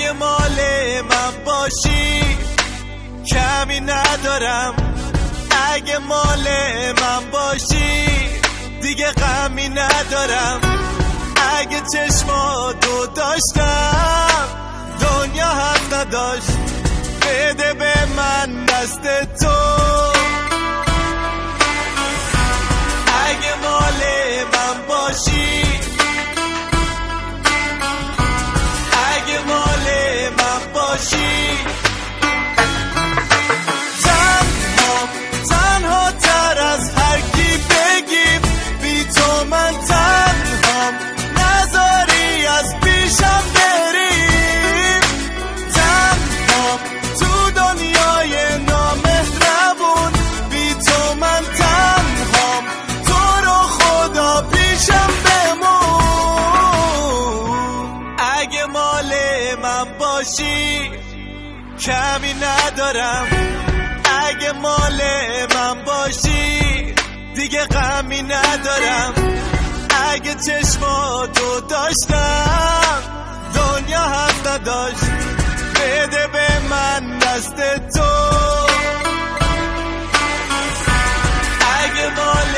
اگه مال من باشی کمی ندارم، اگه مال من باشی دیگه غمی ندارم. اگه چشماتو داشتم دنیا حق نداشت، بده به من دست تو. اگه مال من باشی، اگه مال من باشی تنها تر از هر کی بگیم، بی تو من تنهام، نذاری از پیشم بریم. تنهام تو دنیای نامهربون، بی تو من تنهام، تو رو خدا پیشم بمون. اگه مال من باشی کمی ندارم، اگه مال من باشی دیگه غمی ندارم. اگه چشماتو داشتم دنیا حق نداشت، بده به من دست تو. اگه مال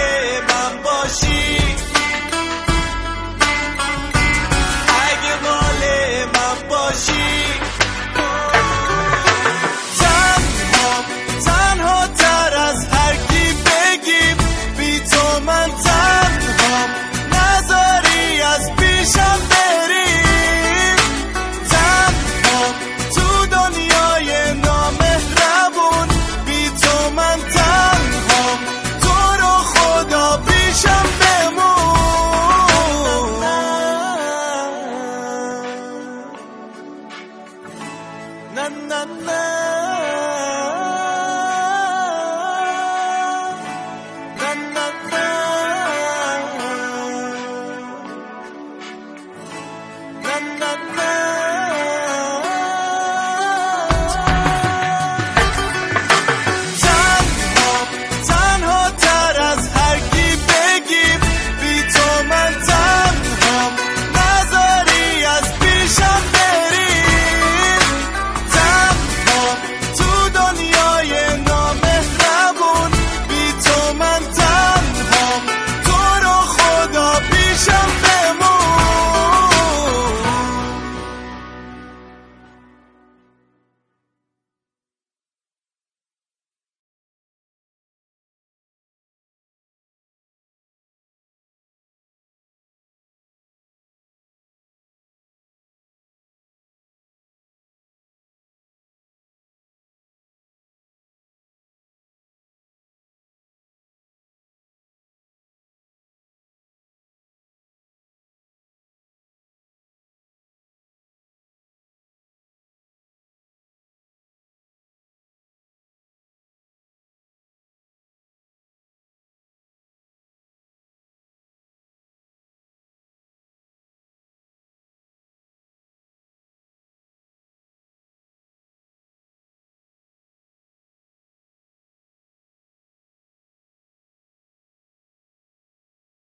من باشی، اگه مال من باشی تنها تر از هر کی بگیم، بی تو من تنهام، نذاری از پیشم بریم. تنهام تو دنیای نامهربون، بی تو من تنهام، تو رو خدا پیشم بمون. نه نه نه